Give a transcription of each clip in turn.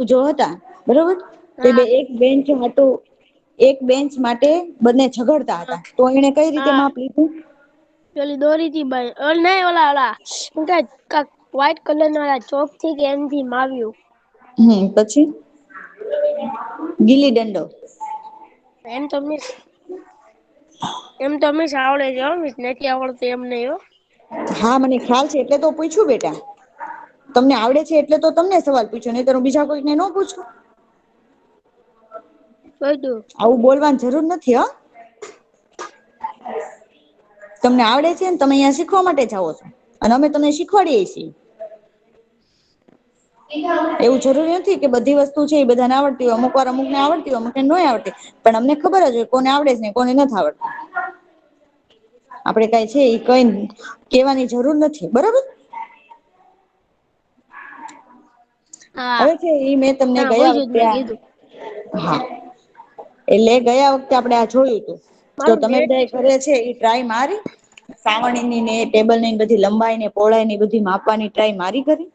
જો હતા બરોબર તો હા બે એક બેન્ચ હતું એક બેન્ચ માટે બંને ઝઘડતા હતા તો એને કઈ રીતે હા માપ લીધું પેલી દોરીથી બાંધી નઈ ઓલા વ્હાઈટ કલર ના ચોક થી કે એમથી માર્યું પછી ગીલી દંડો એમ તો મિસ આવડે છે મિસ નથી આવડતું એમ નઈ હો હા મને ખ્યાલ છે એટલે તો પૂછું બેટા તમને આવડે છે એટલે તો તમને સવાલ પૂછ્યો નહી તો હું બીજા કોઈને ન પૂછું બધું આવું બોલવાની જરૂર નથી હો તમને આવડે છે ને તમે અહિયાં શીખવા માટે જાઓ છો અને અમે તમને શીખવાડીએ છીએ એવું જરૂરી નથી કે બધી વસ્તુ છે એ બધાને આવડતી હોય અમુક વાર અમુક ને આવડતી હોય અમુકને નય આવડતી પણ અમને ખબર જ હોય કોને આવડે છે ને કોને નથી આવડતું આપડે કઈ છે એ કઈ કેવાની જરૂર નથી બરોબર હા હવે છે એ મેં તમને ના ગયા પૂછ્યું જ વખતે મેં કીધું હા એટલે ગયા વખતે આપડે આ જોયું હતું તો મારું તમે નેટ બધા ઘરે છે એ ટ્રાય મારી સાવરણી ની ને ટેબલ ની બધી લંબાઈ ને પહોળાઈ ની બધી માપવાની ટ્રાય મારી કરી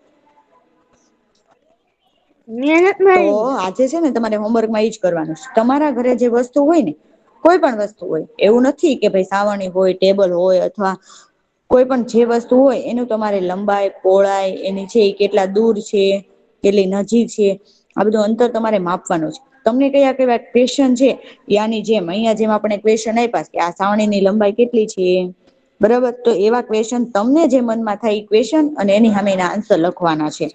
મહેનત તો મારી આજે છે ને તમારે હોમવર્કમાં એજ કરવાનું છે તમારા ઘરે જે વસ્તુ હોય ને કોઈ પણ વસ્તુ હોય એવું નથી કે ભાઈ સાવરણી હોય ટેબલ હોય અથવા કોઈ પણ જે વસ્તુ હોય એનું તમારે લંબાઈ પહોળાઈ એની છે કેટલા દૂર છે કેટલી નજીક છે આ બધું અંતર તમારે માપવાનું છે તમને કયા કયા ક્વેશ્ચન છે યાની જેમ અહિયાં જેમ આપણે ક્વેશ્ચન આપ્યા કે આ સાવણી ની લંબાઈ કેટલી છે બરાબર તો એવા ક્વેશ્ચન તમને જે મનમાં થાય એ ક્વેશ્ચન અને એની સામે એના આન્સર લખવાના છે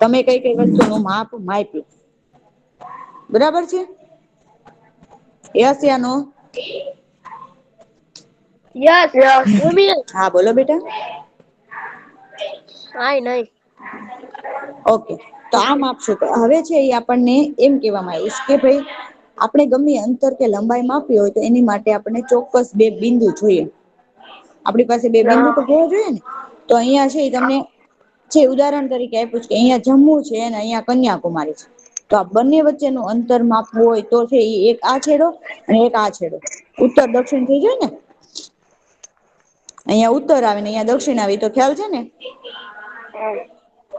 તમે કઈ કઈ વસ્તુ નું માપ માપ્યું બરાબર છે યસ યા નો યસ ભૂમિ હા બોલો બેટા કાઈ નઈ ઓકે તો આમ આપશું હવે છે એ આપણને એમ કેવામાં આવીશ કે ભાઈ આપણે ગમે અંતર કે લંબાઈ માપી હોય તો એની માટે આપણે ચોક્કસ બે બિંદુ જોઈએ આપણી પાસે બે બિંદુ તો હોવા જોઈએ ને તો અહિયાં છે તમને છે ઉદાહરણ તરીકે આપ્યું છે કે અહિયાં જમ્મુ છે અને અહિયાં કન્યાકુમારી છે તો આ બંને વચ્ચેનું અંતર માપવું હોય તો છે એ એક આ છેડો અને એક આ છેડો ઉત્તર દક્ષિણ થઈ જાય ને અહિયાં ઉત્તર આવે ને અહિયાં દક્ષિણ આવી તો ખ્યાલ છે ને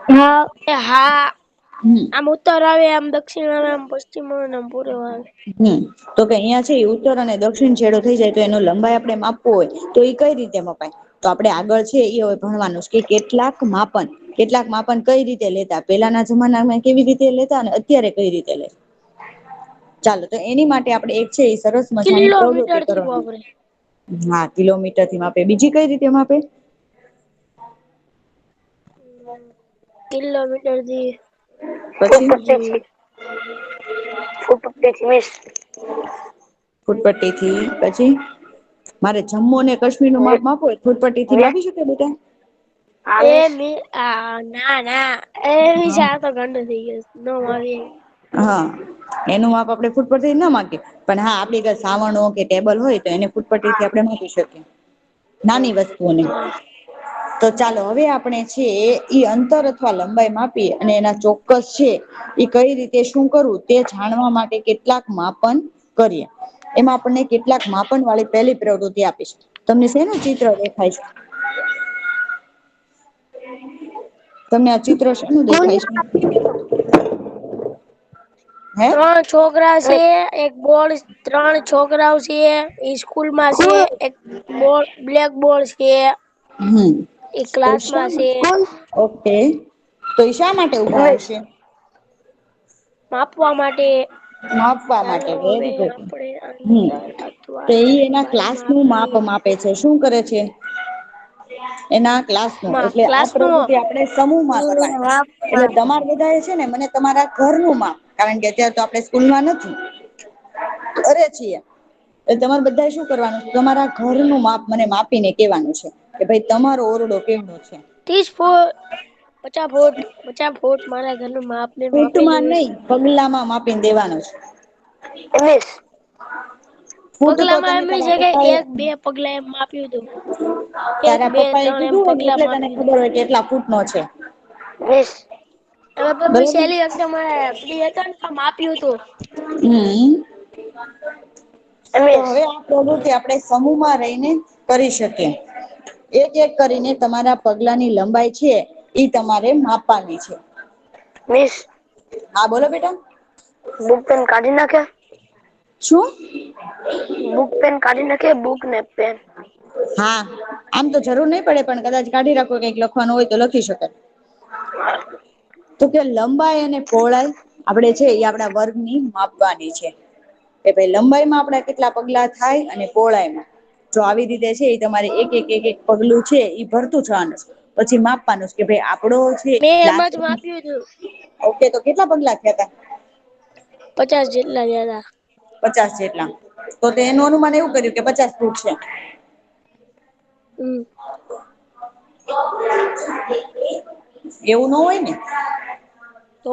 હા હમ આમ ઉત્તર આવે આમ દક્ષિણ આવે આમ પશ્ચિમ આવે આમ પૂર્વ આવે તો કે અહિયાં છે ઉત્તર અને દક્ષિણ છેડો થઈ જાય તો એનો લંબાઈ આપણે માપવો હોય તો એ કઈ રીતે મપાય તો આપડે આગળ છે એ હવે ભણવાનું છે કે કેટલાક માપન કઈ રીતે લેતા પેલાના જમાનામાં કેવી રીતે લેતા અને અત્યારે કઈ રીતે લે ચાલો તો એની માટે આપણે એક છે એ સરસ મજાની પ્રવૃતિ કિલોમીટર થી કરવાની વાપરે હા કિલોમીટર થી માપે બીજી કઈ રીતે માપે કિલોમીટરથી પછી ફૂટપટ્ટી થી પછી મારે જમ્મુ અને કાશ્મીર નું માપ માપવું હોય ફૂટપટ્ટી થી માપી શકે બેટા ના ના એ હા વિશે તો ગંડો થઈ ગયો ન આવી હા એનું માપ આપણે ફૂટપટ્ટી થી ના માંગીએ પણ હા આપડી ઘર સાવણો કે ટેબલ હોય તો એને ફૂટપટ્ટી થી આપણે માપી શકીએ નાની વસ્તુઓને હા તો ચાલો હવે આપણે છે ઈ અંતર અથવા લંબાઈ માપીએ અને એના ચોક્કસ છે એ કઈ રીતે શું કરવું તે જાણવા માટે કેટલાક માપન કરીએ એમાં આપણને કેટલાક માપન વાળી પહેલી પ્રવૃતિ આપીશ તમને શેનું ચિત્ર દેખાય છે તમને આ ચિત્ર શેનું દેખાય છે હે ત્રણ છોકરા છે એક બોર્ડ ત્રણ છોકરાઓ છે એ સ્કૂલમાં છે એક બ્લેક બોર્ડ છે એ તો ક્લાસમાં છે ઓકે તો ઈ શા માટે ઉભા હશે માપવા માટે માપવા માટે ચાલો હવે વેરી ગુડ આપણે અંતર અથવા તો ઈ એના લંબાઈ ક્લાસ નું માપ માપીએ માપે છે શું કરે છે એના ક્લાસ નું એટલે આ ક્લાસ નું પ્રવૃતિ આપણે સમૂહમાં કરવાની એટલે તમારે બધા છે ને મને તમારા ઘરનું માપ કારણ કે અત્યારે તો આપણે સ્કૂલમાં નથી ઘરે છીએ એ તમારે બધા શું કરવાનું તમારા ઘરનું માપ મને માપીને કેવાનું છે કે ભાઈ તમારો ઓરડો કેવડો છે 30 ફૂટ 50 ફૂટ મારા ઘરનું માપ મેં ફૂટમાં માપેલું નહી હશે પગલામાં માપીને દેવાનું છે ફૂટ તો પગલામાં તને એમ તારા છે કે પપ્પા એ એક બે પગલા એમ માપ્યું હતું એક તારા બે પપ્પા એ ત્રણ એમ કીધું હોય ને પગલા એટલે તને માપ્યું હતું ખબર હોય કે કેટલા ફૂટ નો છે હવે પપ્પી બરોબર છેલ્લી વખતે મારે ફ્રી હતો ને તો માપ્યું હતું તો હવે આ પ્રવૃતિ આપણે સમૂહમાં રહીને કરી શકીએ એક એક કરીને તમારા પગલાની લંબાઈ છે ઈ તમારે માપવાની છે હા બોલો બેટા. બુક પેન કાઢી નાખે. શું? બુક પેન કાઢી નાખે બુક ને પેન. હા આમ તો જરૂર નહી પડે પણ કદાચ કાઢી રાખો કઈક લખવાનું હોય તો લખી શકાય. હા. તો કે લંબાઈ અને પહોળાઈ આપડે છે એ આપડા વર્ગની માપવાની છે. કે ભાઈ લંબાઈમાં આપડા કેટલા પગલા થાય અને પહોળાઈમાં. જો આવી રીતે છે એ તમારે એક પગલું છે એ ભરતું જવાનું. પછી માપવાનું કે ભાઈ આપડો છે મેં એમાં જ લાસ્ટ. માપ્યું હતું ઓકે તો કેટલા પગલા થયા તા? 50 જેટલા થયા તા. 50 જેટલા તો એનું અનુમાન એવું કર્યું કે 50 ફૂટ છે. હમ. એવું ન હોય ને. તો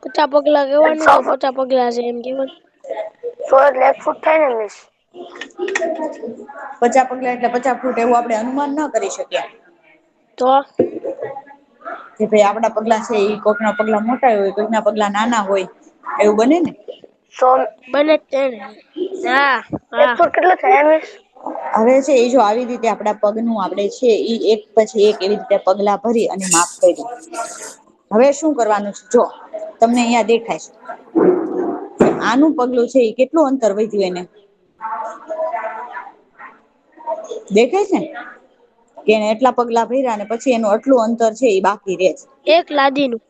50 પગલા કેવાનું તો 50 પગલા છે એમ કેવાનું. 100 એટલે 1 ફૂટ થાય ને મિસ. 50 પગલા એટલે 50 ફૂટ એવું આપડે અનુમાન ના કરી શકીએ. તો. કે ભાઈ આપડા પગલા છે એ કોઈક ના પગલા મોટા હોય કોઈક ના પગલા નાના હોય એવું બને ને. બને જ છે ને હા 1 હા ફૂટ કેટલું થાય મિસ? હવે છે એ જો આવી રીતે આપડા પગનું આપડે છે એક પછી એક એવી રીતે પગલા ભરી અને માપ કર્યું. હવે શું કરવાનું છે જો તમને અહિયાં દેખાય છે. આનું પગલું છે એ કેટલું અંતર વધ્યું એને. દેખાય છે કે એને એટલા પગલા ભર્યા ને પછી એનું આટલું અંતર છે એ બાકી રે છે. એક લાદીનું.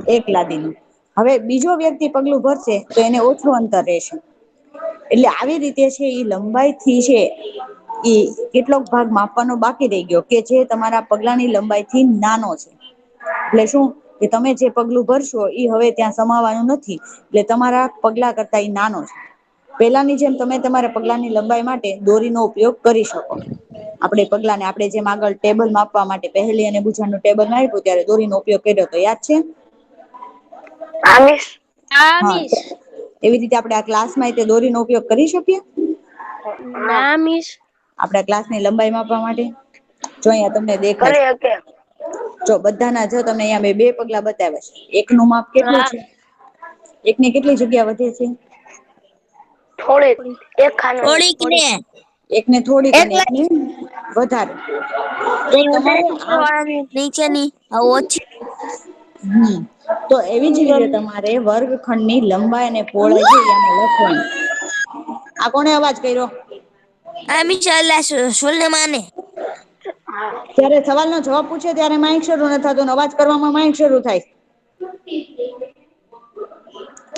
એક લાદીનું. હવે બીજો વ્યક્તિ પગલું ભરશે તો એને ઓછું અંતર રહેશે. એટલે આવી રીતે છે ઈ લંબાઈ થી છે. એ કેટલોક ભાગ માપવાનો બાકી રહી ગયો કે જે તમારા પગલાની લંબાઈ થી નાનો છે. એટલે શું કે તમે જે પગલું ભરશો એ હવે ત્યાં સમાવાનું નથી. એટલે તમારા પગલા કરતા એ નાનો છે. પેલાની જેમ તમે તમારા પગલાની લંબાઈ માટે દોરીનો ઉપયોગ કરી શકો. આપડે પગલા ને આપડે જેમ આગળ ટેબલ માપવા માટે પહેલી અને બુજાનું ટેબલ આપ્યું ત્યારે દોરીનો ઉપયોગ કર્યો તો યાદ છે. હા એવી રીતે આપણે આ ક્લાસમાં દોરીનો ઉપયોગ કરી શકીએ. ના મિસ. આપડા ક્લાસ ની લંબાઈ માપવા માટે જો અહીંયા તમને દેખાય છે. જો બધા ના જો તમને અહીંયા બે પગલા બતાવ્યા છે એક નું માપ કેટલું હા છે. એકની કેટલી જગ્યા વધે છે. થોડીક ને એકને થોડીક અને એકને વધારે. તો તમારે આ નીચેની ઓછી. તો એવી જ રીતે તમારે વર્ગખંડ ની લંબાઈ અને પહોળાઈ છે એમાં લખવાની. આ કોને અવાજ કર્યો. ત્યારે સવાલ નો જવાબ પૂછે ત્યારે માઇક શરૂ ન થતો અવાજ કરવામાં માઇક શરૂ થાય.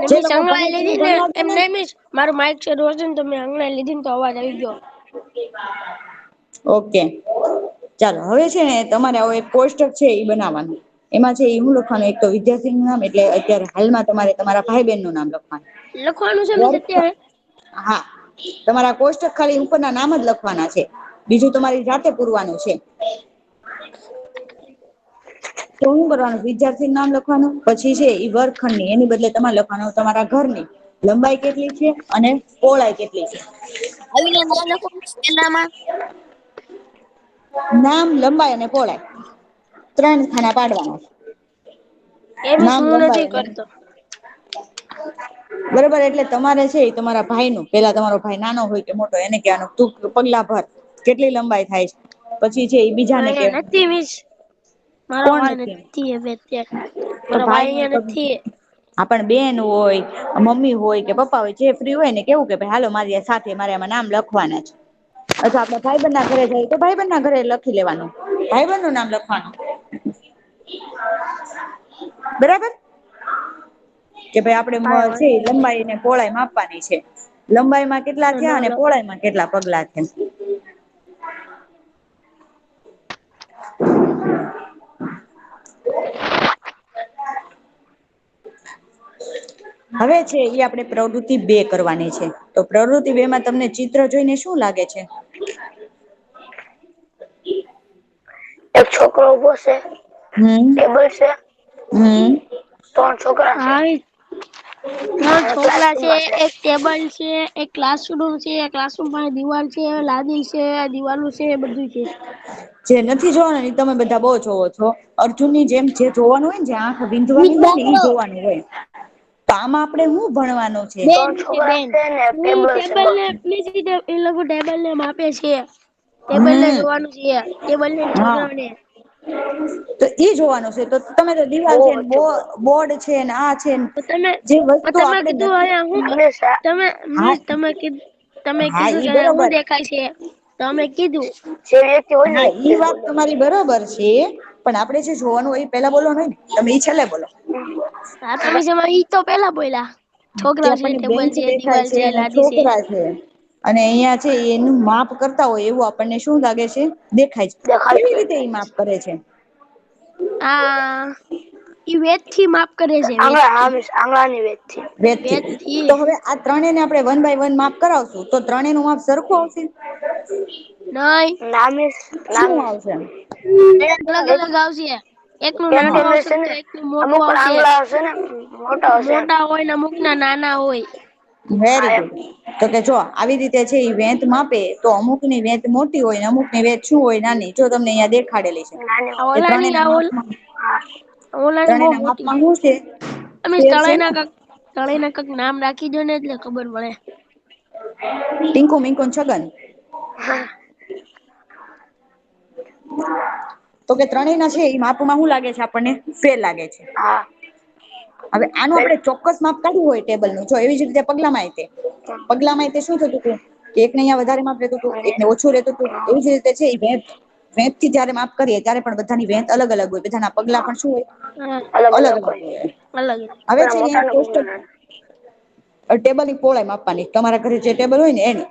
જે મિસ લોકો ભણે હંગલાઈ તેને લીધી ને ભણવા દો એમ નઈ મિસ મારું માઇક શરૂ હશે ને તો મેં હંગલાઈ લીધી ને તો અવાજ આવી ગયો. ઓકે ચાલો હવે છે ને તમારે હવે એક કોષ્ટક છે એ બનાવવાનું. એમાં છે એ હું લખવાનું એક તો વિદ્યાર્થી નું નામ એટલે અત્યારે હાલમાં તમારે તમારા ભાઈ બહેન નું નામ લખવાનું. લખવાનું છે મિસ અત્યારે હા તમારા કોષ્ટક ખાલી ઉપરના નામ જ લખવાના છે. બીજું તમારી જાતે પૂરવાનું છે. તો શું કરવાનું વિદ્યાર્થી નામ લખવાનું પછી છે વર્ગખંડ ની એની બદલે તમારે લખવાનું તમારા ઘરની લંબાઈ કેટલી છે અને પહોળાઈ કેટલી છે. આવીને નામ લખવાનું પેલામાં. નામ લંબાઈ અને પહોળાઈ 3 ખાના પાડવાના. એ મિસ નામ હું લંબાઈ નથી અને કરતો. બરોબર એટલે તમારે છે તમારા ભાઈ નું પેલા તમારો ભાઈ નાનો હોય કે મોટો એને કહેવાનું તું પગલા ભર. કેટલી લંબાઈ થાય છે પછી છે એ બીજાને કેવાનું. નથી મિસ મારો કોણ ભાઈ નથી હવે અત્યારે તો મારો ભાઈ અહીંયા નથી પણ બેન હોય મમ્મી હોય કે પપ્પા હોય જે ફ્રી હોય ને કેવું કે ભાઈ હાલો મારી સાથે મારે આમાં નામ લખવાના છે. અથવા આપડા ભાઈ બહેન ના ઘરે જાય તો ભાઈ બહેન ના ઘરે લખી લેવાનું ભાઈ બહેન નું નામ લખવાનું. બરાબર. કે ભાઈ આપડે કાઈ છે વાંધો નહી લંબાઈ ને પહોળાઈ માપવાની છે લંબાઈમાં કેટલા થયા અને પહોળાઈમાં કેટલા પગલા થયા. હવે છે એ આપણે પ્રવૃત્તિ 2 કરવાની છે તો પ્રવૃત્તિ 2 માં તમને ચિત્ર જોઈને શું લાગે છે. એક છોકરો ઉભો છે હમ ટેબલ છે. હમ. 3 છોકરા છે. 3 છોકરા છે એક ટેબલ છે એક ક્લાસરૂમ છે ક્લાસરૂમ પાસે દિવાલ છે લાદી છે દિવાલું છે બધું છે. જે નથી જોવાનું એ તમે બધા બહુ જોવો છો અર્જુન ની જેમ જે જોવાનું હોય ને જે આંખ વિંધવાની હોય ને ઈ જોવાનું હોય તો આમાં આપડે હું ભણવાનું છે. બેન છે બેન ટેબલ ને એ લોકો ટેબલ ને માપે છે. ટેબલ ને હમ જોવાનું છે ટેબલ ને હા છોકરાઓને. તો ઈ જોવાનું છે. તો તમે તો બહુ દિવાલ છે ને વચ્ચે બોલો. બોર્ડ છે ને આ છે ને તમે જે વસ્તુ તમે આપણે કીધું નથી અયા હું મિસ તમે હા તમે હા કીધું ઈ કે હું બરોબર દેખાય છે તો અમે કીધું જે વ્યક્તિ હોય ને હા તે ઈ વાત બોલે. તમારી બરોબર છે. પણ આપડે જે જોવાનું હોય એ પેલા બોલવાનું હોય ને તમે ઈ છેલ્લે બોલો. હા તમે જેમાં ઈ તો પેલા બોલ્યા. કે છોકરા છે આપણને ટેબલ બેન્ચ છે દેખાય દિવાલ છે અને લાદી છે છોકરા છે. અને અહિયાં છે એનું માપ કરતા હોય એવું આપણને શું લાગે છે દેખાય છે. કેવી રીતે એ માફ કરે છે. આ ઈ વેદ થી માપ કરે છે વેદ આંગળા હા થી મિસ આંગળાની વેદ થી. વેદથી તો હવે આ ત્રણેય ને આપણે વન બાય વન માપ કરાવશું તો ત્રણેય નું માપ સરખું આવશે. નઈ ના મિસ ના શું મિસ આવશે. અલગ અલગ આવશે. એકનું કેમ કે નાનું મિસ આવશે છે તો ને એકનું મોટું અમુક આવશે. આંગળા હશે ને હશે એમ. મોટા હોય ને અમુક ના નાના હોય. વેરી હા એમ ગુડ. તો કે જો આવી રીતે છે એ વેંત માપે તો અમુક ની વેંત મોટી હોય ને અમુક ની વેંત શું હોય નાની. જો તમને અહિયાં દેખાડેલી છે નાની આ હોય એ ઓલાની ત્રણેયના આ માપમાં હા ઓલાની બહુ ત્રણેયના મોટી માપમાં શું છે તમે ફેર છે ને તળેના કક નામ રાખી દો ને એટલે ખબર પડે. ટિંકુ મિંકુ ને છગન. હા. તો કે ત્રણેય ના છે એ માપમાં શું લાગે છે આપણને ફેર લાગે છે. હા. હવે આનું પેલ આપડે ચોક્કસ માપ કાઢવું હોય ટેબલ નું જો એવી જ રીતે પગલામાં તે પગલામાં શું થતું હતું કે એકને અહીંયા વધારે માપ લેતું હતું એકને ઓછું લેતું હતું એવી જ રીતે છે વેંત થી જયારે માફ કરીએ ત્યારે પણ બધાની વેંત અલગ અલગ હોય બધાના પગલા પણ શું હોય હા અલગ અલગ હોય. અલગ હવે કોઈના છે મોટા અહીંયા ને કોઈના કોષ્ટક નાના. ટેબલ ની પહોળાઈ માપવાની તમારા ઘરે જે ટેબલ હોય ને એની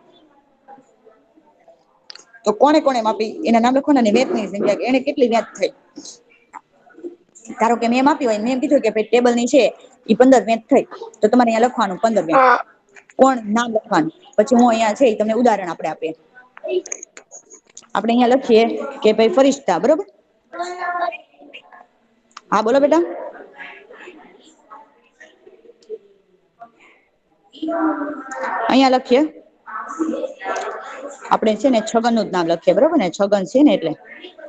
તો કોને કોને માપી એના નામ લખો ને વેતની સંખ્યા એને કેટલી વેત થઈ. ધારો કે મેં માપ્યું હોય મેં એમ કીધું કે ભાઈ ટેબલ ની છે ઈ 15 વેંત થઈ તો તમારે અહીંયા લખવાનું 15 વેંત. હા કોણ નામ લખવાનું પછી હું અહિયાં છે તમને ઉદાહરણ આપડે આપીએ. આપડે અહિયાં લખીએ કે ભાઈ ફરિશ્તા બરોબર. હા બોલો બેટા. અહિયાં લખીએ. આપણે છે ને છગન નું જ નામ લખીએ બરોબર ને છગન છે ને એટલે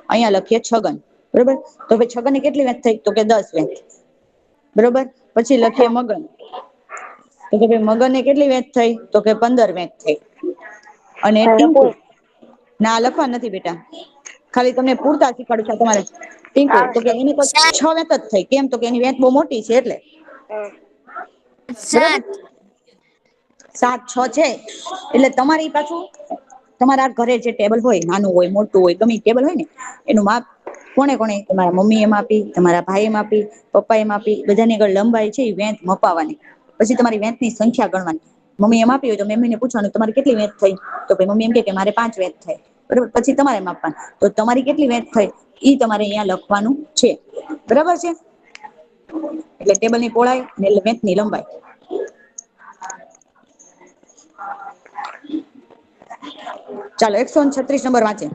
અહિયાં લખીએ છગન બરોબર તો ભાઈ છગન ની કેટલી વેંત થઈ તો કે 10 વેંત. બરોબર પછી લખીએ મગન તો કે ભાઈ મગન ને કેટલી વેંત થઈ તો કે 15 વેંત થઈ. અને ટીંકુ લખું ના લખવા નથી બેટા ખાલી તમને પૂરતા શીખવાડું છે તમારે ટીંકુ હા તો કે એની તો 6 વેંત જ થઈ કેમ તો કે એની વેંત બહુ મોટી છે એટલે. હમ. બરોબર. 7 6 છે એટલે તમારી પાછું તમારા ઘરે જે ટેબલ હોય નાનું હોય મોટું હોય ગમે ટેબલ હોય ને એનું માપ કોને કોને તમારા મમ્મી એ માપી તમારા ભાઈ એ માપી પપ્પા એ માપી બધાની આગળ લંબાઈ છે વેંત મપાવાની પછી તમારી વેંત ની સંખ્યા ગણવાની મમ્મી એ માપી હોય તો મમ્મી ને પૂછવાનું તમારી કેટલી વેંત થઈ તો મમ્મી એમ કે મારે 5 વેંત થઈ. બરોબર પછી તમારે માપવાનું તો તમારી કેટલી વેંત થઈ ઈ તમારે અહિયાં લખવાનું છે. બરાબર છે એટલે ટેબલ ની પહોળાઈ ને એટલે વેંત ની લંબાઈ. ચાલો 136 નંબર વાંચે.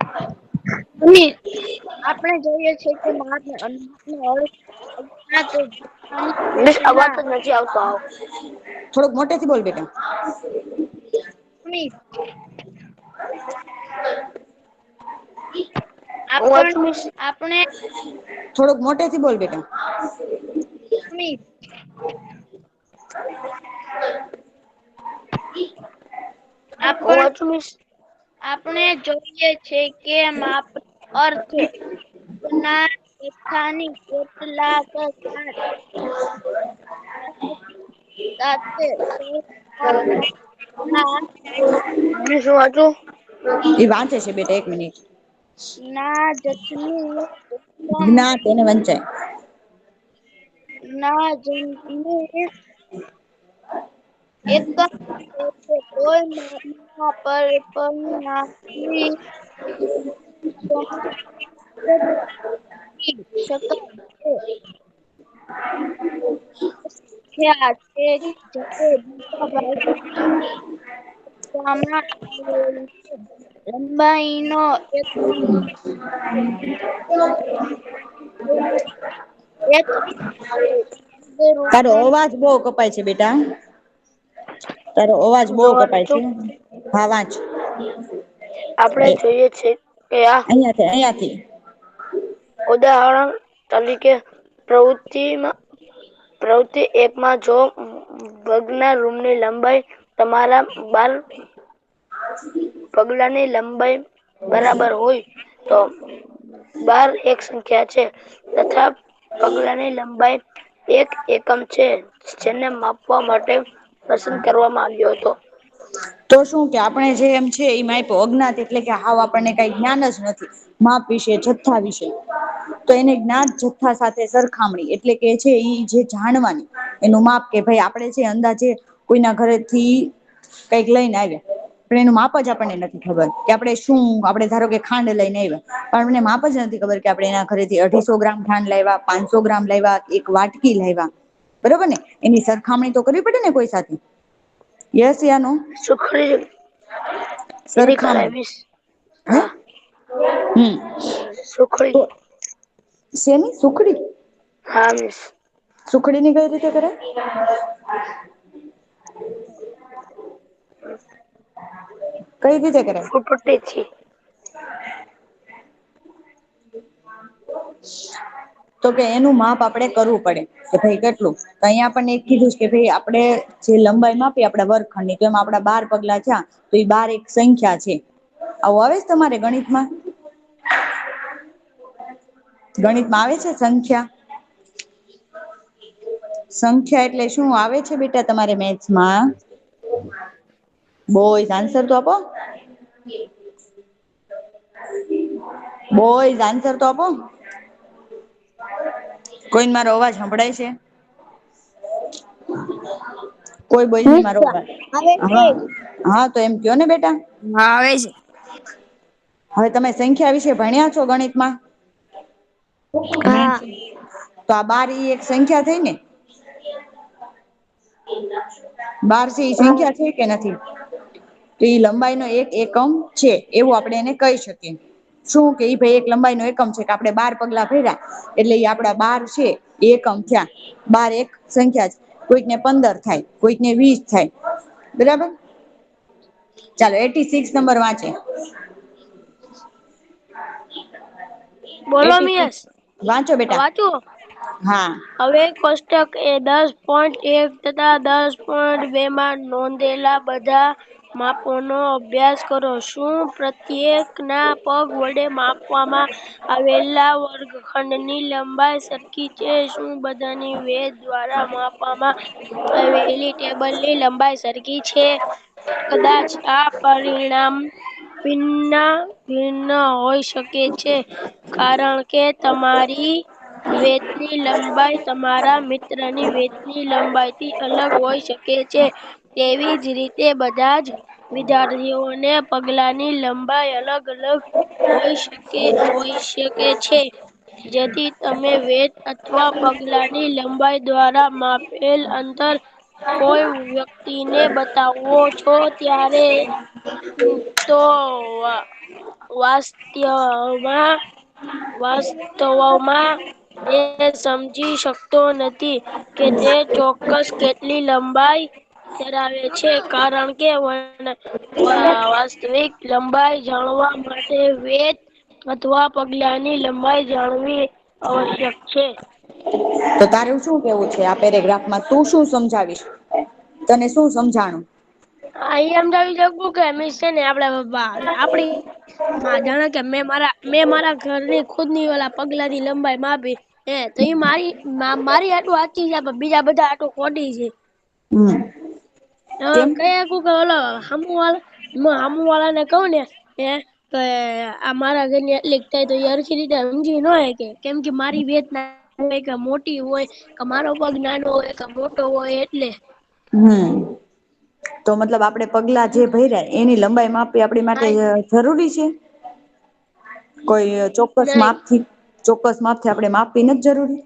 આપણે જોઈએ છે કે મિસ અવાજ જ નથી આવતો આવ. થોડુંક મોટેથી બોલ બેટા. મિસ આપણે થોડોક મોટેથી બોલ બેટા. હું વાંચું મિસ આપણે જોઈએ છે કે માપ અર્થ ના સ્થાનિક કેટલાક મમ્મી શું વાંચું એ વાંચે છે બેટા 1 મિનિટ. ના જતન જ્ઞાત એને વંચાય. ના લંબાઈનો એક તારો અવાજ બહુ કપાય છે બેટા. તારો અવાજ બહુ જો કપાય છે વાંચું હા વાંચ. આપણે જોઈએ છે કે આ અયાથી. ઉદાહરણ તરીકે પ્રવૃત્તિમાં પ્રવૃત્તિ 1 માં જો પગના રૂમની લંબાઈ તમારા 12 પગલાની લંબાઈ બરાબર હોય તો 12 એક સંખ્યા છે તથા પગલાની લંબાઈ એક એકમ છે, જેને માપવા માટે પસંદ કરવામાં આવ્યો હતો. તો શું કે આપણે જે એમ છે એ માપ્યો અજ્ઞાત એટલે કે હાવ આપણને કઈ જ્ઞાન જ નથી. માપ વિશે, જથ્થા વિશે. તો એને જ્ઞાત જથ્થા સાથે સરખામણી એટલે કે છે જે જાણવાની એનું માપ કે ભાઈ આપણે જે અંદાજે કોઈના ઘરેથી કઈક લઈને આવ્યા પણ એનું માપ જ આપણને નથી ખબર કે આપણે શું આપણે ધારો કે ખાંડ લઈને આવ્યા પણ અમને માપ જ નથી ખબર કે આપણે એના ઘરેથી 250 ગ્રામ ખાંડ લાવ્યા, 500 ગ્રામ લાવ્યા, એક વાટકી લાવ્યા. બરોબર ને એની સરખામણી તો કરવી પડે ને કોઈ સાથે. યસ યા નો? સુખડી એની સરખામણી કરાવીશ. હે હા હમ સુખડી તો શેની સુખડી? હા મિસ. સુખડી ની કઈ રીતે કરે? કઈ રીતે કરાય? ફૂટતીથી. તો કે એનું માપ આપણેે કરવું પડે કે ભાઈ કેટલું તો અહીંયા આપણને એક કીધું છે કે ભાઈ આપણે જે લંબાઈ માપી આપણા વર્ગખંડની તો એમાં આપડા 12 પગલા થયા તો એ 12 એક સંખ્યા છે. આવું આવે છે તમારે ગણિતમાં? ગણિતમાં આવે છે સંખ્યા? સંખ્યા એટલે શું આવે છે બેટા તમારે મેથ્સમાં? બોયઝ આન્સર તો આપો. બોયઝ આન્સર તો આપો. કોઈને મારો અવાજ સંભળાય છે? કોઈ બોયઝ ને મારો અવાજ આવે છે. હા હા તો એમ કયો ને બેટા. હા આવે છે. હવે તમે સંખ્યા વિશે ભણ્યા છો ગણિતમાં? હા તો આ 12 ઈ એક સંખ્યા થઈ ને? 12 છે ઈ હા સંખ્યા છે કે નથી? તો ઈ લંબાઈ નો એક એકમ છે એવું આપણે એને કહી શકીએ. શું કે ઈ ભાઈ એક લંબાઈ નો એકમ છે કે આપણે 12 પગલા ભર્યા એટલે એ આપડા 12 છે એ એકમ થયા. 12 એક સંખ્યા છે. કોઈકને 15 થાય, કોઈકને 20 થાય. બરાબર? ચાલો 86 નંબર વાંચે. બોલો 86 મિયસ વાંચો બેટા. વાંચું હા. હવે કોષ્ટક એ 10.1 તથા 10.2 માં નોંધેલા બધા માપોનો અભ્યાસ કરો. શું પ્રત્યેક ના પગ વડે માપવામાં આવેલા વર્ગખંડની લંબાઈ સરખી છે? શું બધાની વેધ દ્વારા માપવામાં આવેલી ટેબલની લંબાઈ સરખી છે? કદાચ આ પરિણામ ભિન્ન હોઈ શકે છે. કારણ કે તમારી વેદની લંબાઈ તમારા મિત્રની વેદની લંબાઈથી અલગ હોઈ શકે છે. તેવી જ રીતે બધા જ વિદ્યાર્થીઓને પગલાની લંબાઈ અલગ અલગ હોઈ શકે છે. જેથી તમે વેદ અથવા પગલાની લંબાઈ દ્વારા માપેલ અંતર કોઈ વ્યક્તિને બતાવો છો ત્યારે તો વાસ્તવમાં તે સમજી શકતો નથી કે તે ચોક્કસ કેટલી લંબાઈ ધરાવે છે કારણ કે વાસ્તવિક લંબાઈ જાણવા માટે વેદ અથવા પગલાની લંબાઈ જાણવી આવશ્યક છે. તો તારું શું કેવું છે આ પેરેગ્રાફમાં તું શું સમજાવીશ? તને શું સમજાણું? હા એ સમજાવી શકું કે છે ને આપડી જાણે કે મેં મારા ઘરની ખુદ ની ઓલા પગલાની લંબાઈ માપી તો એ મારી આટું સાચી છે પણ બીજા બધા આટું ખોટી છે. હમ કેમ સામુ વાળા ને કહું ને તો આ મારા ઘરની એટલીક થાય તો એ હરખી રીતે સમજી ન શકે કેમ કે મારી વેદ હોય કે મોટી હોય કે મારો પગ નાનો હોય કે મોટો હોય એટલે તો મતલબ આપડે પગલા જે ભર્યા એની લંબાઈ માપવી આપણી માટે જરૂરી છે? કોઈ ચોક્કસ નહી માપથી આપણે માપવી નથી જરૂરી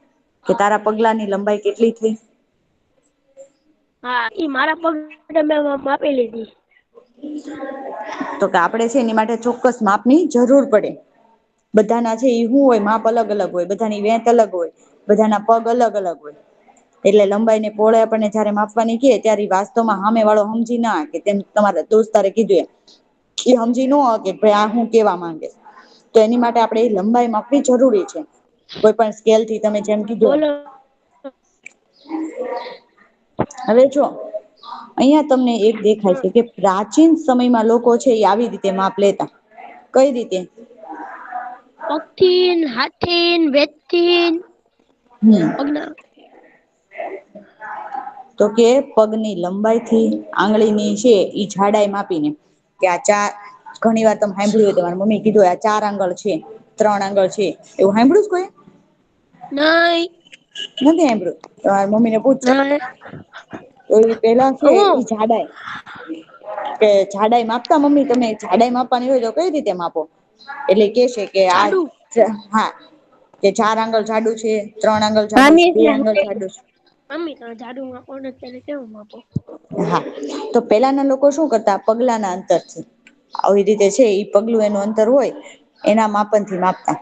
કે તારા પગલાની લંબાઈ કેટલી થઈ? હા ઈ મારા પગ મે માપી લીધી. તો કે આપડે છે એની માટે ચોક્કસ માપની જરૂર પડે. બધાના છે એ શું હોય માપ અલગ અલગ હોય, બધાની વેંત અલગ હોય, બધાના પગ અલગ અલગ હોય. એટલે લંબાઈ ને પહોળાઈ આપણને જયારે માપવાની કહે ત્યારે વાસ્તવમાં સામે વાળો સમજી ના શકે તેમ તમારા દોસ્તારે કીધું એ સમજી ન શકે ભાઈ આ હું કેવા માંગે તો એની માટે આપણે એ લંબાઈ માપવી જરૂરી છે. કોઈ પણ સ્કેલ થી તમે જેમ કીધું એમ બોલો હવે જો અહિયાં તમને એક દેખાય છે કે પ્રાચીન સમયમાં લોકો છે એ આવી રીતે માપ લેતા. કઈ રીતે? પગથીન, હાથીન, વેદથી હમ પગના. તો કે પગની લંબાઈ થી આંગળીની છે ઈ જાડાઈ માપીને કે આ ચાર ઘણી વાર તમે સાંભળ્યું હોય તમારી મમ્મી કીધું હોય આ 4 આંગળ છે 3 આંગળ છે એવું સાંભળ્યું જ કોઈ નઈ. નથી સાંભળ્યું તમારી મમ્મી ને પૂછજો નઈ તો એ પેલા છે હું ઈ જાડાઈ કે જાડાઈ માપતા મમ્મી તમે જાડાઈ માપવાની હોય તો કઈ રીતે માપો એટલે કે છે કે આ જાડુ હા કે 4 આંગળ જાડું છે 3 આંગળ જાડું છે મામી 2 આંગળ જાડું છે. મમ્મી તમે જાડુ માપો ને તેને કેવું માપો. હા તો પેલાના લોકો શું કરતા પગલાના અંતરથી આવી રીતે છે ઈ પગલું એનું અંતર હોય એના માપનથી માપતા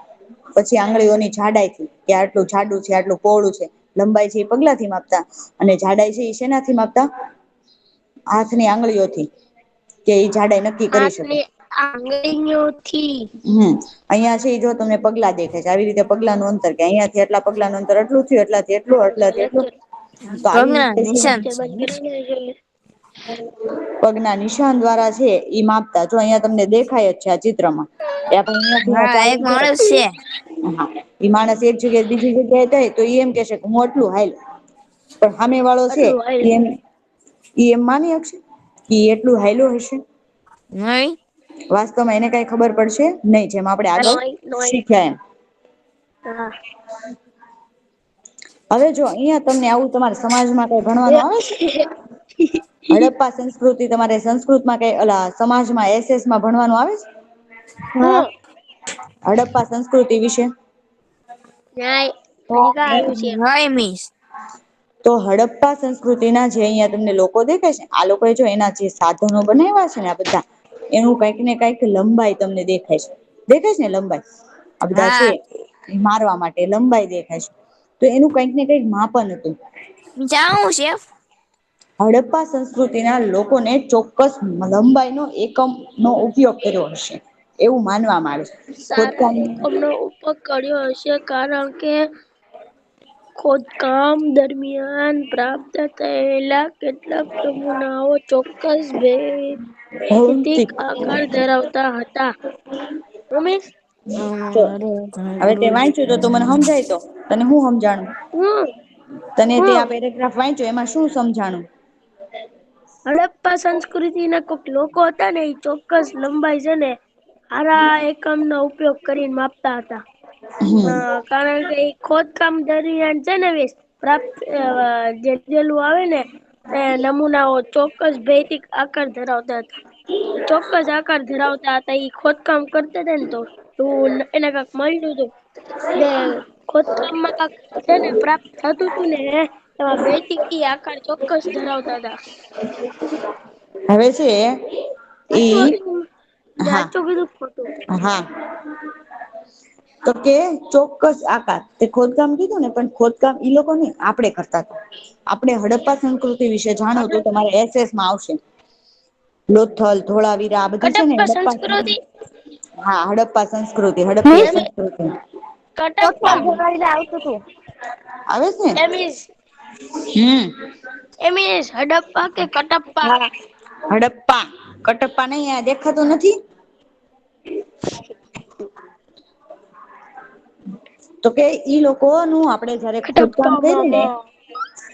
પછી આંગળીઓની જાડાઈ થી કે આટલું જાડું છે આટલું પહોળું છે લંબાઈ છે એ પગલાથી માપતા અને જાડાઈ છે એ શેનાથી માપતા હાથની આંગળીઓથી કે ઈ જાડાઈ નક્કી કરી શકે. હાથની આંગળીઓથી અહિયાં છે જો તમને પગલા દેખાય છે આવી રીતે પગલાનું અંતર કે અહિયાંથી એટલા પગલાનું અંતર એટલું થયું એટલાથી એટલું એટલાથી એટલું તો આવી પગના રીતે છે નિશાન છે બંધ કરીને જોઈએ. પગના નિશાન દ્વારા છે ઈ માપતા જો અહિયાં તમને દેખાય જ છે આ ચિત્રમાં એ આપણે હા અહિયાંથી એક ચાલુ માણસ છે હા ઈ માણસ એક જગ્યાએ બીજી જગ્યાએ જાય તો ઈ એમ કેશે કે હું આટલું હાયલું પણ સામે વાળો છે આટલું ઈ હાલ્યું એમ ઈ એમ માની શકશે ઈ એટલું હાયલું હશે. નઈ. વાસ્તવમાં એને કઈ ખબર પડશે નહી જેમ આપણે આગળ નોઈ નોઈ શીખ્યા એમ. હા. હવે જો અહિયાં તમને આવું તમારા સમાજમાં કઈ ભણવાનું આવે છે. હડપ્પા સંસ્કૃતિ તમારે સંસ્કૃતમાં કઈ ઓલા સમાજમાં એસએસમાં ભણવાનું આવે છે. હા. હું હડપ્પા સંસ્કૃતિ વિશે. નાઈ હજી કા આવ્યું છે નઈ મિસ. તો હડપ્પા સંસ્કૃતિ ના જે અહિયાં તમને લોકો દેખાય છે આ લોકો જો એના જે સાધનો બનાવ્યા છે ને આ બધા એનું કઈક ને કઈક લંબાઈ તમને દેખાય છે ને લંબાઈ આ બધા છે હા મારવા માટે લંબાઈ દેખાય છે તો એનું કઈક ને કઈક માપન હતું. જાઉં છે. હડપ્પા સંસ્કૃતિના લોકોને ચોક્કસ લંબાઈનો એકમ નો ઉપયોગ કર્યો હશે એવું માનવામાં આવે છે. સારા ખોદકામ એકમનો ઉપયોગ કર્યો હશે કારણ કે ખોદકામ દરમિયાન પ્રાપ્ત થયેલા કેટલાક નમૂનાઓ ચોક્કસ ભૌતિક આકાર ધરાવતા હતા. ઉમેશ જો હવે તે વાંચ્યું તો મને સમજાય તો તને હું સમજાણું હું તને તે હું આ પેરેગ્રાફ વાંચ્યો એમાં શું સમજાણું. હડપ્પા સંસ્કૃતિ ના કોક લોકો હતા ને એ ચોક્કસ લંબાઈ છે ને હારા એકમ નો ઉપયોગ કરીને માપતા હતા. હમ કારણ કે એ ખોદકામ દરમિયાન છે ને પ્રાપ્ત જેલું આવે ને એ નમૂનાઓ ચોક્કસ ભૈતિક આકાર ધરાવતા હતા. ચોક્કસ આકાર ધરાવતા હતા એ ખોદકામ કરતા હતા ને તો એને કક મળ્યું હતું. બે ખોદકામમાં છે ને પ્રાપ્ત થતું હતું ને એમાં ભૌતિકી આકાર ચોક્કસ ધરાવતા હતા. હવે છે સાચું ઈ હતું મેં હા સાચું કીધું ખોટું હા. તો કે ચોક્કસ આકાર તે ખોદકામ કીધું ને પણ ખોદકામ ઈ લોકો ને આપડે કરતા હતા. આપણે હડપ્પા સંસ્કૃતિ વિશે જાણો તો તમારે એસએસમાં આવશે. લોથલ ધોળાવીરા આ બધી છે ને કટપ્પા હડપ્પા સંસ્કૃતિ હા હડપ્પા સંસ્કૃતિ હડપ્પી સંસ્કૃતિ કટપ્પા આવતું હતું. આવે છે એમીસ હમ. એમીસ હડપ્પા કે કટપ્પા હા હડપ્પા કટપ્પા નહી દેખાતું નથી. તો કે ઈ લોકો નું આપડે જયારે ખોદકામ કટપ્પા કર્યું ને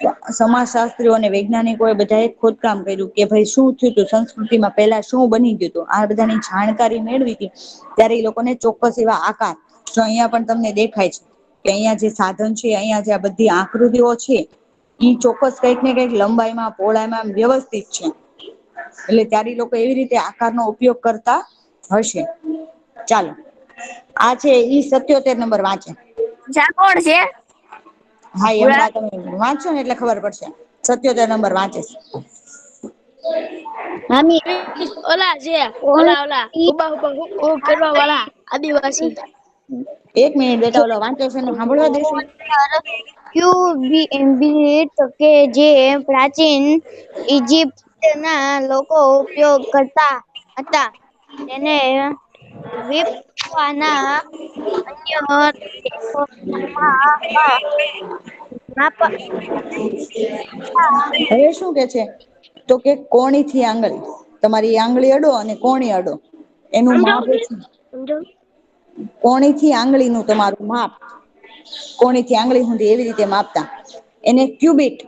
મામા સમાજ શાસ્ત્રીઓ અને વૈજ્ઞાનિકો એ બધા ખોદકામ કર્યું કે ભાઈ શું થયું તું સંસ્કૃતિમાં પેલા શું બની ગયું હતું આ બધાની જાણકારી મેળવી હતી ત્યારે એ લોકોને ચોક્કસ એવા આકાર જો અહિયાં પણ તમને દેખાય છે કે અહિયાં જે સાધન છે અહિયાં જે આ બધી આકૃતિઓ છે ઈ ચોક્કસ કંઈક ને કંઈક લંબાઈમાં પહોળાઈમાં વ્યવસ્થિત છે. એટલે ત્યારે લોકો એવી રીતે આકારનો ઉપયોગ કરતા હશે. ચાલો આ છે ઈ 77 નંબર વાંચે. કોણ છે. હા એ ભૂરા હમણાં તમે વાંચો ને એટલે ખબર પડશે 77 નંબર વાંચે છે. મામી ઓલા છે કોણ ઓલા ઉભા કરવા વાળા આદિવાસી એક મિનિટ બેટા ઓલો વાંચે છે એનું સાંભળવા દેશો. કે જે પ્રાચીન ઈજિપ્તના લોકો ઉપયોગ કરતા હતા તેને હવે શું કે છે તો કે કોણી થી આંગળી તમારી આંગળી અડો અને કોણી અડો એનું માપ સમજાવું છે. સમજાવું કોણીથી આંગળીનું તમારું માપ, કોણીથી આંગળી સુધી એવી રીતે માપતા. એને ક્યુબિટ,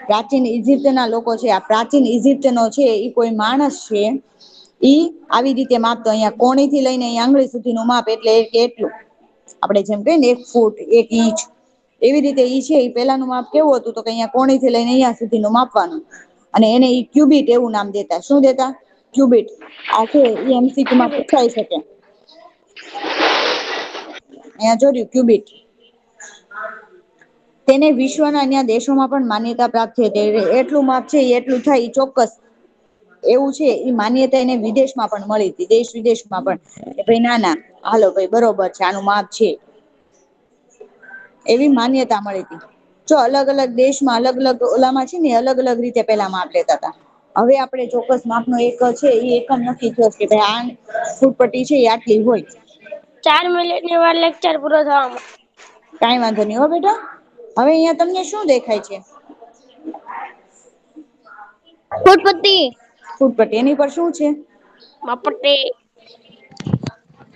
પ્રાચીન ઈજિપ્તના લોકો છે, આ પ્રાચીન ઈજિપ્તનો છે એ કોઈ માણસ છે, ઈ આવી રીતે માપતો. અહીંયા કોણીથી લઈને અહીંયા આંગળી સુધીનું માપ એટલે એટલું. આપણે જેમ કહીએ ને 1 ફૂટ 1 ઇંચ, એવી રીતે ઈ છે એ પેલાનું માપ કેવું હતું, તો કે અહીંયા કોણીથી લઈને અહીંયા સુધીનું માપવાનું. અને એને ઈ ક્યુબિટ એવું નામ દેતા. શું દેતા? ક્યુબિટ. આ છે ઈ MCQ માં પૂછાઈ શકે. અહીંયા જોડ્યું ક્યુબિટ. તેને વિશ્વના અન્ય દેશોમાં પણ માન્યતા પ્રાપ્ત છે. એટલું માપ છે એટલું થાય ચોક્કસ એવું છે. એ માન્યતા એને વિદેશમાં પણ મળી હતી, દેશ વિદેશમાં પણ, કે ભાઈ ના ના હાલો ભાઈ બરોબર છે, આનું માપ છે, એવી માન્યતા મળી હતી. જો અલગ અલગ દેશમાં અલગ અલગ ઓલામાં છે ને અલગ અલગ રીતે પેલા માપ લેતા હતા. હવે આપણે ચોક્કસ માપનો એક છે એ એકમ નક્કી થયો કે ભાઈ આ ફૂટપટ્ટી છે એ આટલી હોય. 4 મિનિટની વાર લેક્ચર પૂરો થવામાં. કઈ વાંધો નહી હો બેટા. હવે અહિયાં તમને શું દેખાય છે? ફૂટપટ્ટી. ફૂટપટ્ટી. એની પર શું છે? માપપટ્ટી.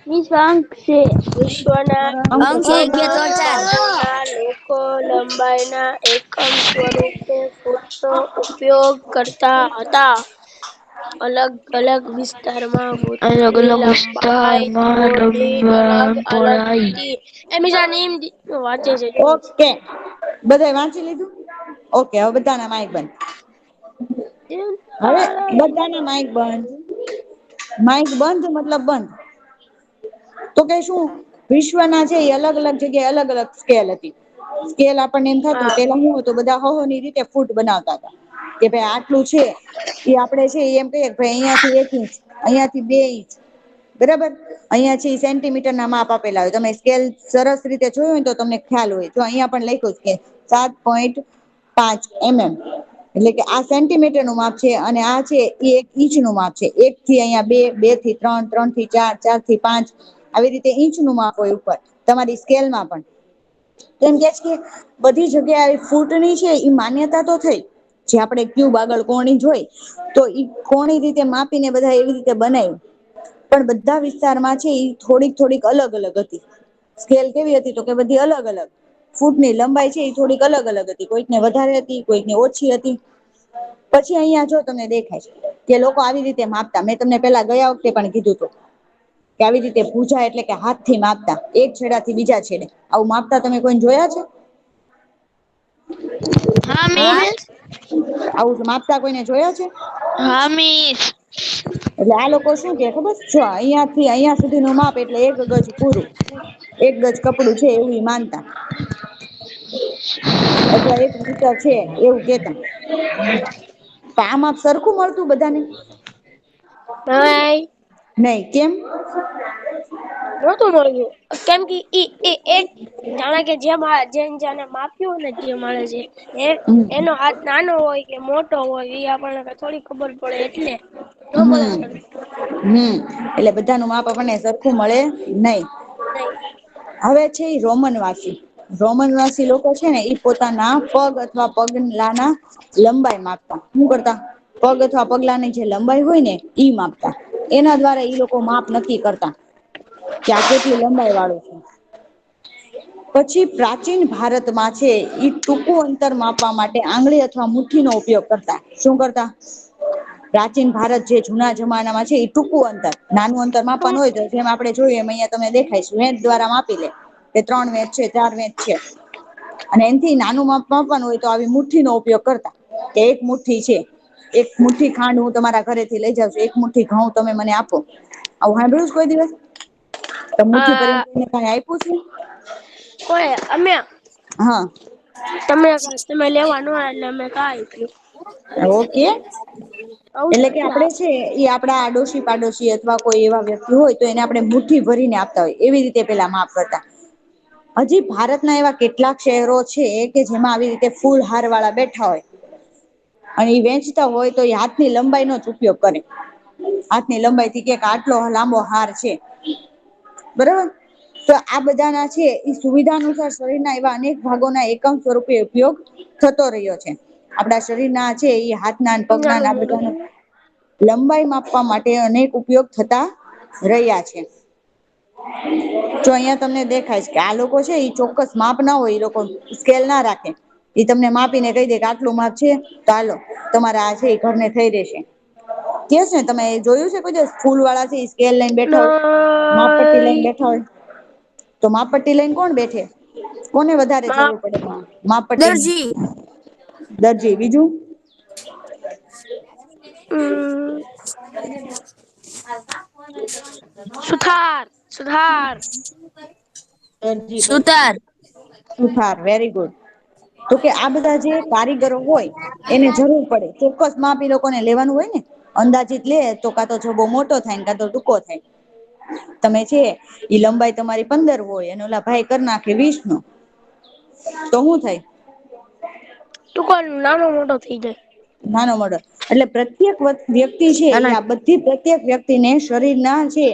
નિશંક છે. વિશ્વના અંક અંક છે. 1 2 3 મોટાભાગના લોકો લંબાઈના એકમ સ્વરૂપે ફૂટનો ઉપયોગ કરતા હતા. અલગ અલગ વિસ્તારમાં અલગ ફૂટની અલગ લંબાઈ વિસ્તારમાં થોડી અલગ લંબાઈ અલગ પહોળાઈ. હતી. એમીજા વાંચે છે જો. ઓકે, બધાએ વાંચી લીધું? ઓકે, હવે બધાના માઈક બંધ. હવે બધાના માઈક બંધ. માઈક બંધ મતલબ બંધ. તો કે શું વિશ્વના છે એ અલગ અલગ જગ્યાએ અલગ અલગ સ્કેલ હતી. સ્કેલ આપણને એમ થતું હા પેલા હું હતું, બધા હોની રીતે ફૂટ બનાવતા હતા કે ભાઈ આટલું છે એ આપડે છે એમ કહીએ ભાઈ અહિયાં થી 1 ઇંચ, અહિયાં થી 2 ઇંચ, બરાબર. અહિયાં છે સેન્ટીમીટર ના માપ આપેલા હોય. તમે સ્કેલ સરસ રીતે જોયું હોય તો તમને ખ્યાલ હોય. જો અહીંયા પણ લખ્યું કે 7.5 mm, એટલે કે આ સેન્ટીમીટર નું માપ છે અને આ છે એ 1 ઇંચ નું માપ છે. 1 થી અહીંયા 2, 2 થી 3, 3 થી 4, 4 થી 5, આવી રીતે ઇંચ નું માપ હોય ઉપર તમારી સ્કેલમાં પણ. એમ કે છે કે બધી જગ્યાએ ફૂટની છે એ માન્યતા તો થઈ. જે આપણે ક્યુબ આગળ કોણી જોઈ તો ઈ કોણી રીતે માપીને બધા એવી રીતે બનાવ્યું. પણ બધા વિસ્તારમાં છે એ થોડીક થોડીક અલગ અલગ હતી. સ્કેલ કેવી હતી? તો કે બધી અલગ અલગ. ફૂટની લંબાઈ છે એ થોડીક અલગ અલગ હતી. કોઈકને વધારે હતી, કોઈકને ઓછી હતી. પછી અહિયાં જો તમને દેખાય છે કે લોકો આવી રીતે માપતા. મેં તમને પેલા ગયા વખતે પણ કીધું હતું કે આવી રીતે પૂજા એટલે કે હાથ થી માપતા, એક છેડા થી બીજા છેડે. આવું માપતા તમે કોઈને જોયા છે? હા હા, મિસ. આવું માપતા કોઈને જોયા છે? હા મિસ. એટલે આ લોકો શું કે ખબર? જો અહિયાં થી અહિયાં સુધી નું માપ એટલે 1 ગજ પૂરું. 1 ગજ કપડું છે એવું માનતા. અથવા 1 મીટર છે એવું કેતા. તો આ માપ સરખું મળતું બધાને? નહીં. નહી, કેમ? નહોતું મળતું. કેમ કે એક જાણે કે જેને માપ્યું ને જે માણસે એનો હાથ નાનો હોય કે મોટો હોય એ આપણને થોડી ખબર પડે એટલે ન મળે હમ સરખું. એટલે બધાનું માપ આપણને સરખું મળે નહી. નહીં. હવે છે એ રોમન વાસી. રોમન વાસી લોકો છે ને ઈ પોતાના પગ અથવા પગલાના લંબાઈ માપતા. શું કરતા? પગ અથવા પગલાની જે લંબાઈ હોય ને ઈ માપતા. એના દ્વારા ઈ લોકો માપ નક્કી કરતા કે આ કેટલી લંબાઈ વાળું છે. પછી પ્રાચીન ભારતમાં છે ઈ ટૂંકું અંતર માપવા માટે આંગળી અથવા મુઠ્ઠીનો ઉપયોગ કરતા. શું કરતા? પ્રાચીન ભારત જે જૂના જમાનામાં છે એ ટૂંકું અંતર, નાનું અંતર માપવાનું હોય તો જેમ આપણે જોઈએ એમ અહીંયા તમને દેખાય વેધ દ્વારા માપી લે કે 3 વેધ છે, 4 વેધ છે. અને એનથી નાનું માપ માપવાનું હોય તો આવી મુઠ્ઠીનો ઉપયોગ કરતા કે 1 મુઠ્ઠી છે. 1 મુઠ્ઠી ખાંડ હું તમારા ઘરેથી લઈ જાઉં છું, 1 મુઠ્ઠી ઘઉં તમે મને આપો. આવું સાંભળ્યું છે કોઈ દિવસ? તો મુઠ્ઠી ભરીને કોઈને કાંઈ આપ્યું છે? કોઈ અમે હા. તમે લેવા નો આયા એટલે અમે કા આપ્યું. ઓકે. આવું એટલે કે થોડી આપડે છે એ આપડા આડોશી પાડોશી અથવા કોઈ એવા વ્યક્તિ હોય તો એને આપણે મુઠ્ઠી ભરીને આપતા હોય એવી રીતે પેલા માપ કરતા. હજી ભારતના એવા કેટલાક શહેરો છે કે જેમાં આવી રીતે ફૂલ હાર વાળા બેઠા હોય અને એ વેંચતા હોય તો એ હાથની લંબાઈનો જ ઉપયોગ કરે. હાથની લંબાઈ થી કે આટલો લાંબો હાર છે. બરોબર. તો આ બધાના છે એ સુવિધા અનુસાર શરીરના એવા અનેક ભાગોના એકમ સ્વરૂપે ઉપયોગ થતો રહ્યો છે. આપડા શરીરના છે એ હાથના, પગના આ બધાનો લંબાઈ માપવા માટે અનેક ઉપયોગ થતા રહ્યા છે. જો અહીંયા તમને દેખાય છે કે આ લોકો છે એ ચોક્કસ માપ ના હોય, એ લોકો સ્કેલ ના રાખે, એ તમને માપીને કહી દે કે આટલું માપ છે તો હાલો તમારે આ છે એ ઘરને થઈ રહેશે. કેસ ને તમે જોયું છે કોઈ દિવસ ફૂલ વાળા છે સ્કેલ લઈને બેઠા હોય, માપપટ્ટી લઈને નઈ બેઠા હોય, તો માપપટ્ટી લઈને કોણ બેઠે? કોને વધારે માપ જરૂર પડે માપપટ્ટીની? દરજી દરજી. બીજું? સુથાર સુથાર દરજી પછી સુતાર સુથાર. Very good. તો કે આ બધા જે કારીગરો હોય એને જરૂર પડે ચોક્કસ માપ ઈ લોકોને લેવાનું હોય ને, અંદાજીત લે તો કાં તો છબો મોટો થાય ને કાં તો ટૂંકો થાય. તમે છે ઈ લંબાઈ તમારી 15 હોય અને ઓલા ભાઈ કરી નાખે 20 નો, તો શું થાય? ટૂંકો નાનો મોટો થઈ જાય. નાનો મોટો એટલે પ્રત્યેક વ્યક્તિ છે એ નાના આ બધી પ્રત્યેક વ્યક્તિને શરીરના છે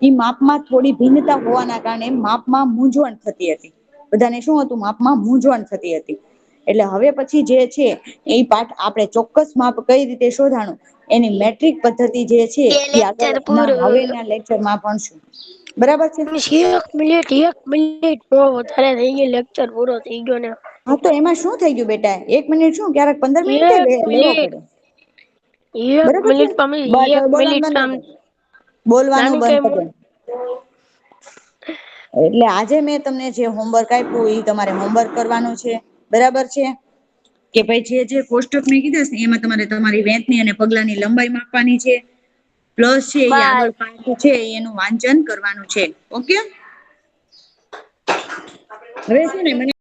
ઈ માપમાં થોડી ભિન્નતા હોવાના કારણે માપમાં મૂંઝવણ થતી હતી. બધાને શું હતું? માપમાં મૂંઝવણ થતી હતી. એટલે હવે પછી જે છે એ પાઠ આપણે ચોક્કસ માપ કઈ રીતે શોધાણું એની મેટ્રિક પદ્ધતિ જે છે બે એ લેક્ચર આગળના પૂરું. હવેના લેક્ચરમાં ભણશું. બરાબર છે? 1 મિનિટ બહુ વધારે થઈ ગયું, લેક્ચર પૂરો થઈ ગયો ને. હા તો એમાં શું થઈ ગયું બેટા? 1 મિનિટ શું ક્યારેક 15 મિનિટે એક લેવો મિનિટ પડે. એક બરોબર છે? મિનિટ બસ એક હવે બોલવાનું મિનિટ બંધ કર દે. બોલવાનું નાનું બંધ કેમ કર દે. એટલે આજે મેં તમને જે હોમવર્ક આપ્યું એ તમારે હોમવર્ક કરવાનું છે. બરાબર છે? કે ભાઈ જે કોષ્ટક મેં કીધા છે ને એમાં તમારે તમારી વેંતની અને પગલાની લંબાઈ માપવાની છે. પ્લસ છે એ બાય આગળ પાઠ છે એનું વાંચન કરવાનું છે. ઓકે? હવે છે ને મને